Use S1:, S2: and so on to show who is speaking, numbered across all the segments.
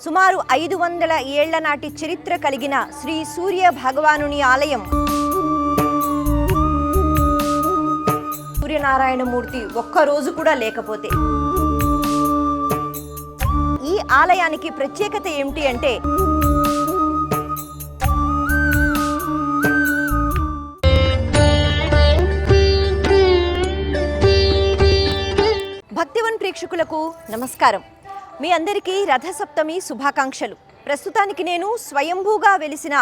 S1: సుమారు 500 ఏళ్ల నాటి చరిత్ర కలిగిన శ్రీ సూర్య భగవానుని ఆలయం. సూర్యనారాయణమూర్తి ఒక్కరోజు కూడా లేకపోతే ఈ ఆలయానికి ప్రత్యేకత ఏమిటి అంటే భక్తివన్ ప్రేక్షకులకు నమస్కారం. మీ అందరికీ రథసప్తమి శుభాకాంక్షలు. ప్రస్తుతానికి నేను స్వయంభూగా వెలిసిన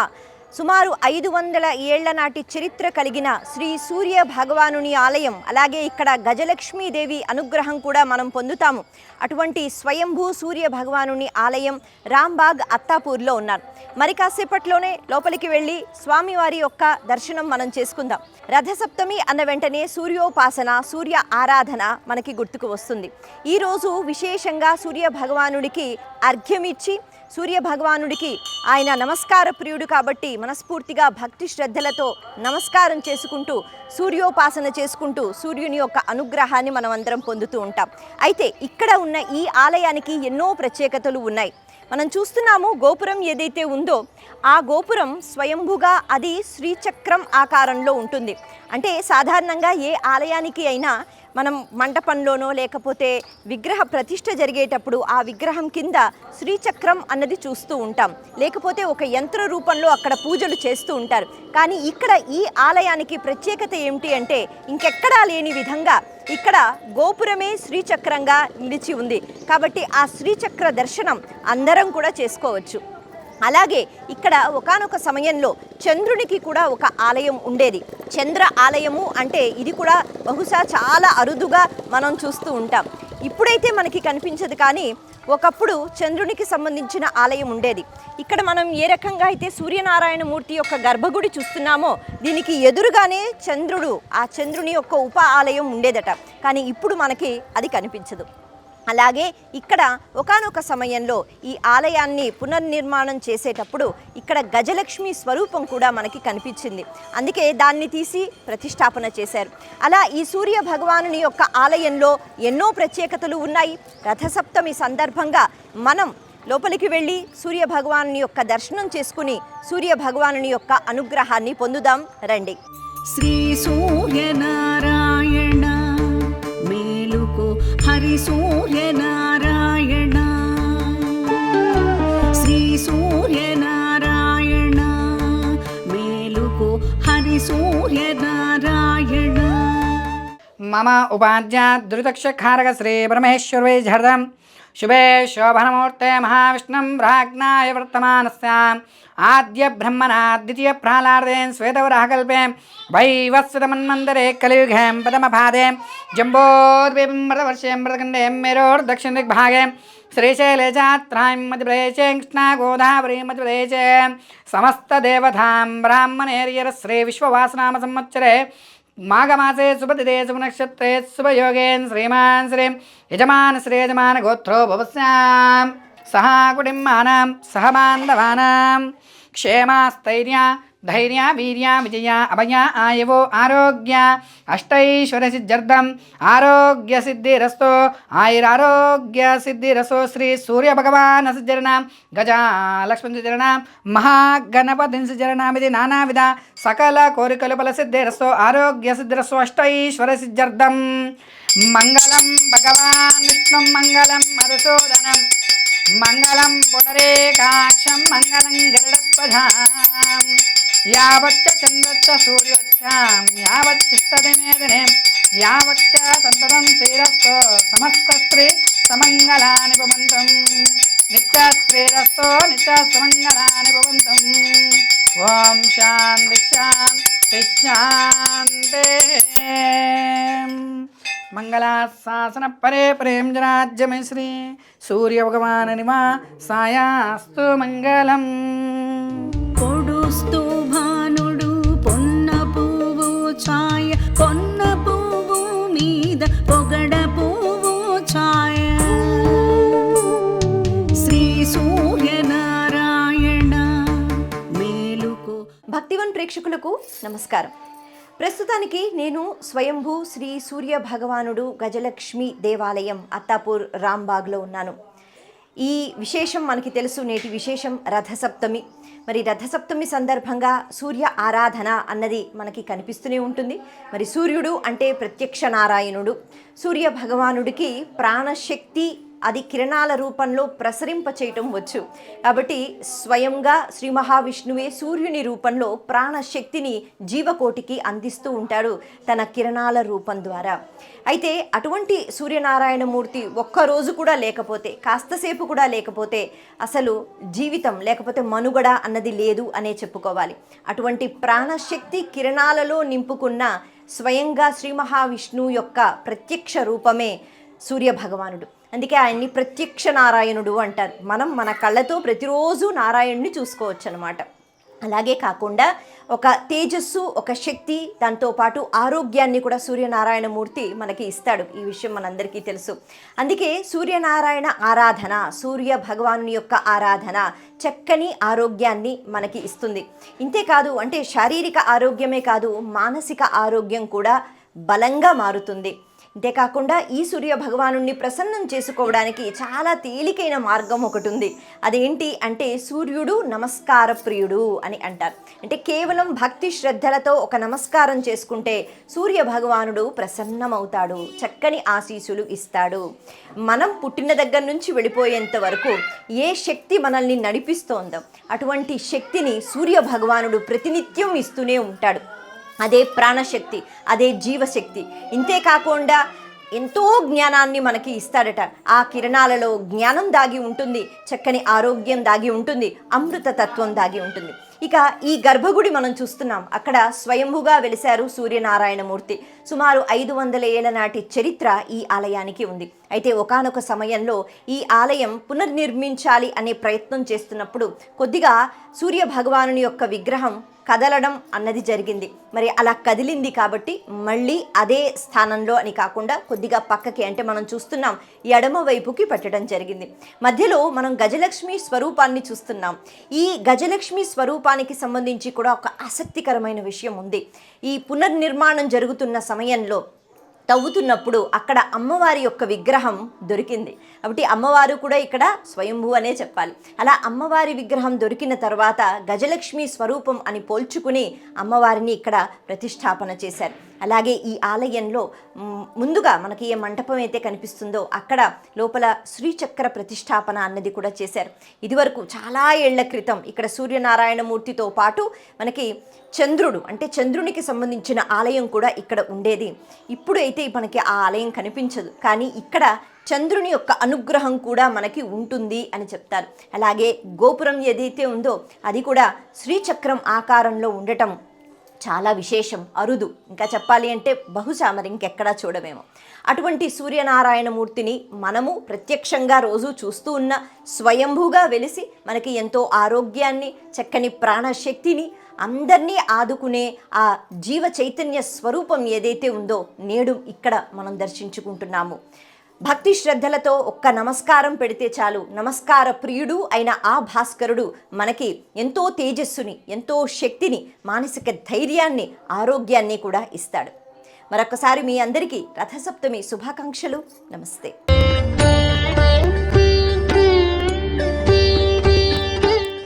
S1: సుమారు 500 ఏళ్ల నాటి చరిత్ర కలిగిన శ్రీ సూర్య భగవానుని ఆలయం, అలాగే ఇక్కడ గజలక్ష్మీదేవి అనుగ్రహం కూడా మనం పొందుతాము. అటువంటి స్వయంభూ సూర్య భగవానుని ఆలయం రాంబాగ్ అత్తాపూర్లో ఉన్నాను. మరి కాసేపట్లోనే లోపలికి వెళ్ళి స్వామివారి యొక్క దర్శనం మనం చేసుకుందాం. రథసప్తమి అన్న వెంటనే సూర్యోపాసన, సూర్య ఆరాధన మనకి గుర్తుకు వస్తుంది. ఈరోజు విశేషంగా సూర్య భగవానుడికి అర్ఘ్యమిచ్చి, సూర్య భగవానుడికి ఆయన నమస్కార ప్రియుడు కాబట్టి మనస్ఫూర్తిగా భక్తి శ్రద్ధలతో నమస్కారం చేసుకుంటూ, సూర్యోపాసన చేసుకుంటూ సూర్యుని యొక్క అనుగ్రహాన్ని మనం అందరం పొందుతూ ఉంటాం. అయితే ఇక్కడ ఉన్న ఈ ఆలయానికి ఎన్నో ప్రత్యేకతలు ఉన్నాయి. మనం చూస్తున్నాము, గోపురం ఏదైతే ఉందో ఆ గోపురం స్వయంభుగా అది శ్రీచక్రం ఆకారంలో ఉంటుంది. అంటే సాధారణంగా ఏ ఆలయానికి అయినా మనం మంటపంలోనో లేకపోతే విగ్రహ ప్రతిష్ఠ జరిగేటప్పుడు ఆ విగ్రహం కింద శ్రీచక్రం అన్నది చూస్తూ ఉంటాం, లేకపోతే ఒక యంత్ర రూపంలో అక్కడ పూజలు చేస్తూ ఉంటారు. కానీ ఇక్కడ ఈ ఆలయానికి ప్రత్యేకత ఏమిటి అంటే ఇంకెక్కడా లేని విధంగా ఇక్కడ గోపురమే శ్రీచక్రంగా నిలిచి ఉంది. కాబట్టి ఆ శ్రీచక్ర దర్శనం అందరం కూడా చేసుకోవచ్చు. అలాగే ఇక్కడ ఒకానొక సమయంలో చంద్రునికి కూడా ఒక ఆలయం ఉండేది. చంద్ర ఆలయము అంటే ఇది కూడా బహుశా చాలా అరుదుగా మనం చూస్తూ ఉంటాం. ఇప్పుడైతే మనకి కనిపించదు, కానీ ఒకప్పుడు చంద్రునికి సంబంధించిన ఆలయం ఉండేది. ఇక్కడ మనం ఏ రకంగా అయితే సూర్యనారాయణమూర్తి యొక్క గర్భగుడి చూస్తున్నామో దీనికి ఎదురుగానే చంద్రుడు, ఆ చంద్రుని యొక్క ఉప ఆలయం ఉండేదట. కానీ ఇప్పుడు మనకి అది కనిపించదు. అలాగే ఇక్కడ ఒకానొక సమయంలో ఈ ఆలయాన్ని పునర్నిర్మాణం చేసేటప్పుడు ఇక్కడ గజలక్ష్మి స్వరూపం కూడా మనకి కనిపించింది. అందుకే దాన్ని తీసి ప్రతిష్టాపన చేశారు. అలా ఈ సూర్య భగవానుని యొక్క ఆలయంలో ఎన్నో ప్రత్యేకతలు ఉన్నాయి. రథసప్తమి సందర్భంగా మనం లోపలికి వెళ్ళి సూర్య భగవానుని యొక్క దర్శనం చేసుకుని సూర్య భగవానుని యొక్క అనుగ్రహాన్ని పొందుదాం రండి.
S2: శ్రీ సూర్యనారాయణ మేలుకో హరి సూర్యనారాయణ, శ్రీ సూర్యనారాయణ మేలుకో హరి సూర్యనారాయణ.
S3: మమ ఉపాధ్యా ధృతక్షకారక శ్రీ పరమేశ్వరవై ఝర్దం శుభే శోభనమూర్తే మహావిష్ణుం బ్రాహ్నాయ వర్తమానస్యాం ఆద్య బ్రహ్మణా ద్వితీయ ప్రాలార్ధేన్ శ్వేతవరాహకల్పే వైవస్వతమన్మందరే కలియుగేం ప్రథమపాదే జంబోద్వీపం మృతవర్షేం మృతఖండేం మేరోర్దక్షిణ దిగ్భాగే శ్రీశైలే చాత్రాం మధ్యప్రదేశే కృష్ణా గోదావరి మధ్యప్రదేశే సమస్తదేవతాం బ్రాహ్మణేర్యర శ్రీ విశ్వవాసనామ సంవత్సరే మాఘమాసే శుభతిథే శుభనక్షత్రే శుభయోగేన్ శ్రీమాన్ శ్రీ యజమాన శ్రీ యజమాన గోత్రో భవస్యాం సహ కుటుంబానాం సహ బాంధవానాం క్షేమాస్థైర్య ధైర్య వీర్య విజయ అభయ ఆయవో ఆరోగ్య అష్టైశ్వర్య సిద్ధ్యర్థం ఆరోగ్య సిద్ధిరస్తో ఆయురారోగ్య సిద్ధిరసో శ్రీ సూర్య భగవాన్ సిద్ధరణ గజా లక్ష్మణ్ సిద్ధరణ మహాగణపతి సిద్ధరణమిది నానావిధ సకల కోరికలు ఫల సిద్ధిరస్తో ఆరోగ్య సిద్ధిరస్తో అష్టైశ్వర్య సిద్ధ్యర్థం మంగళం భగవాన్ విష్ణుం మంగళం మధుసూదనం మంగళం పునరేకాక్షం మంగళం గరుడధ్వజాం యావచ్చ చంద్రచ్చ సూర్యోచ్చాం యావచ్చిష్టదిమేదినే యావచ్చ సంతతం శ్రీరస్తో సమస్త స్త్రీ సమంగళాని భవంతం నిత్య శ్రీరస్తో నిత్య సమంగళాని భవంతం. ఓం శాంతి శాంతి శాంతి. మంగళాశాసన పరే ప్రేం జనాజ్యమే శ్రీ సూర్య భగవానుని మా సాయాస్తు మంగళం.
S2: పొడుస్తూ భానుడు పొన్న పువ్వు ఛాయ, పొన్న పువ్వు మీద పొగడ పువ్వు ఛాయ, శ్రీ సూర్యనారాయణ మేలుకో.
S1: భక్తివన్ ప్రేక్షకులకు నమస్కారం. ప్రస్తుతానికి నేను స్వయంభూ శ్రీ సూర్య భగవానుడు గజలక్ష్మి దేవాలయం అత్తాపూర్ రాంబాగ్లో ఉన్నాను. ఈ విశేషం మనకి తెలుసు, నేటి విశేషం రథసప్తమి. మరి రథసప్తమి సందర్భంగా సూర్య ఆరాధన అన్నది మనకి కనిపిస్తూనే ఉంటుంది. మరి సూర్యుడు అంటే ప్రత్యక్ష నారాయణుడు. సూర్య భగవానుడికి ప్రాణశక్తి అది కిరణాల రూపంలో ప్రసరింప చేయటం వచ్చు. కాబట్టి స్వయంగా శ్రీ మహావిష్ణువే సూర్యుని రూపంలో ప్రాణశక్తిని జీవకోటికి అందిస్తూ ఉంటాడు తన కిరణాల రూపం ద్వారా. అయితే అటువంటి సూర్యనారాయణమూర్తి ఒక్కరోజు కూడా లేకపోతే, కాస్తసేపు కూడా లేకపోతే అసలు జీవితం లేకపోతే మనుగడ అన్నది లేదు అనే చెప్పుకోవాలి. అటువంటి ప్రాణశక్తి కిరణాలలో నింపుకున్న స్వయంగా శ్రీ మహావిష్ణువు యొక్క ప్రత్యక్ష రూపమే సూర్య భగవానుడు. అందుకే ఆయన్ని ప్రత్యక్ష నారాయణుడు అంటారు. మనం మన కళ్ళతో ప్రతిరోజు నారాయణుని చూసుకోవచ్చు అనమాట. అలాగే కాకుండా ఒక తేజస్సు, ఒక శక్తి, దాంతోపాటు ఆరోగ్యాన్ని కూడా సూర్యనారాయణమూర్తి మనకి ఇస్తాడు. ఈ విషయం మనందరికీ తెలుసు. అందుకే సూర్యనారాయణ ఆరాధన, సూర్య భగవాను యొక్క ఆరాధన చక్కని ఆరోగ్యాన్ని మనకి ఇస్తుంది. ఇంతేకాదు, అంటే శారీరక ఆరోగ్యమే కాదు, మానసిక ఆరోగ్యం కూడా బలంగా మారుతుంది. అంతేకాకుండా ఈ సూర్య భగవానుణ్ణి ప్రసన్నం చేసుకోవడానికి చాలా తేలికైన మార్గం ఒకటి ఉంది. అదేంటి అంటే సూర్యుడు నమస్కార ప్రియుడు అని అంటారు. అంటే కేవలం భక్తి శ్రద్ధలతో ఒక నమస్కారం చేసుకుంటే సూర్య భగవానుడు ప్రసన్నమవుతాడు, చక్కని ఆశీస్సులు ఇస్తాడు. మనం పుట్టిన దగ్గర నుంచి వెళ్ళిపోయేంత వరకు ఏ శక్తి మనల్ని నడిపిస్తోందో అటువంటి శక్తిని సూర్య భగవానుడు ప్రతినిత్యం ఇస్తూనే ఉంటాడు. అదే ప్రాణశక్తి, అదే జీవశక్తి. ఇంతేకాకుండా ఎంతో జ్ఞానాన్ని మనకి ఇస్తాడట. ఆ కిరణాలలో జ్ఞానం దాగి ఉంటుంది, చక్కని ఆరోగ్యం దాగి ఉంటుంది, అమృత తత్వం దాగి ఉంటుంది. ఇక ఈ గర్భగుడి మనం చూస్తున్నాం. అక్కడ స్వయంభుగా వెలిశారు సూర్యనారాయణమూర్తి. సుమారు 500 ఏళ్ల నాటి చరిత్ర ఈ ఆలయానికి ఉంది. అయితే ఒకానొక సమయంలో ఈ ఆలయం పునర్నిర్మించాలి అనే ప్రయత్నం చేస్తున్నప్పుడు కొద్దిగా సూర్య భగవానుని యొక్క విగ్రహం కదలడం అన్నది జరిగింది. మరి అలా కదిలింది కాబట్టి మళ్ళీ అదే స్థానంలో అని కాకుండా కొద్దిగా పక్కకి, అంటే మనం చూస్తున్నాం ఎడమ వైపుకి పెట్టడం జరిగింది. మధ్యలో మనం గజలక్ష్మి స్వరూపాన్ని చూస్తున్నాం. ఈ గజలక్ష్మి స్వరూపానికి సంబంధించి కూడా ఒక ఆసక్తికరమైన విషయం ఉంది. ఈ పునర్నిర్మాణం జరుగుతున్న సమయంలో తవ్వుతున్నప్పుడు అక్కడ అమ్మవారి యొక్క విగ్రహం దొరికింది. కాబట్టి అమ్మవారు కూడా ఇక్కడ స్వయంభూ అనే చెప్పాలి. అలా అమ్మవారి విగ్రహం దొరికిన తర్వాత గజలక్ష్మి స్వరూపం అని పోల్చుకుని అమ్మవారిని ఇక్కడ ప్రతిష్టాపన చేశారు. అలాగే ఈ ఆలయంలో ముందుగా మనకి ఏ మంటపం అయితే కనిపిస్తుందో అక్కడ లోపల శ్రీచక్ర ప్రతిష్టాపన అన్నది కూడా చేశారు. ఇదివరకు చాలా ఏళ్ల క్రితం ఇక్కడ సూర్యనారాయణమూర్తితో పాటు మనకి చంద్రుడు, అంటే చంద్రునికి సంబంధించిన ఆలయం కూడా ఇక్కడ ఉండేది. ఇప్పుడు అయితే మనకి ఆ ఆలయం కనిపించదు, కానీ ఇక్కడ చంద్రుని యొక్క అనుగ్రహం కూడా మనకి ఉంటుంది అని చెప్తారు. అలాగే గోపురం ఏదైతే ఉందో అది కూడా శ్రీచక్రం ఆకారంలో ఉండటం చాలా విశేషం, అరుదు. ఇంకా చెప్పాలి అంటే బహుశా మరి ఇంకెక్కడా చూడమేమో. అటువంటి సూర్యనారాయణమూర్తిని మనము ప్రత్యక్షంగా రోజు చూస్తూ ఉన్న స్వయంభూగా వెలిసి మనకి ఎంతో ఆరోగ్యాన్ని, చక్కని ప్రాణశక్తిని, అందరినీ ఆదుకునే ఆ జీవ చైతన్య స్వరూపం ఏదైతే ఉందో నేడు ఇక్కడ మనం దర్శించుకుంటున్నాము. భక్తి శ్రద్ధలతో ఒక్క నమస్కారం పెడితే చాలు, నమస్కార ప్రియుడు అయిన ఆ భాస్కరుడు మనకి ఎంతో తేజస్సుని, ఎంతో శక్తిని, మానసిక ధైర్యాన్ని, ఆరోగ్యాన్ని కూడా ఇస్తాడు. మరొకసారి మీ అందరికీ రథసప్తమి శుభాకాంక్షలు. నమస్తే.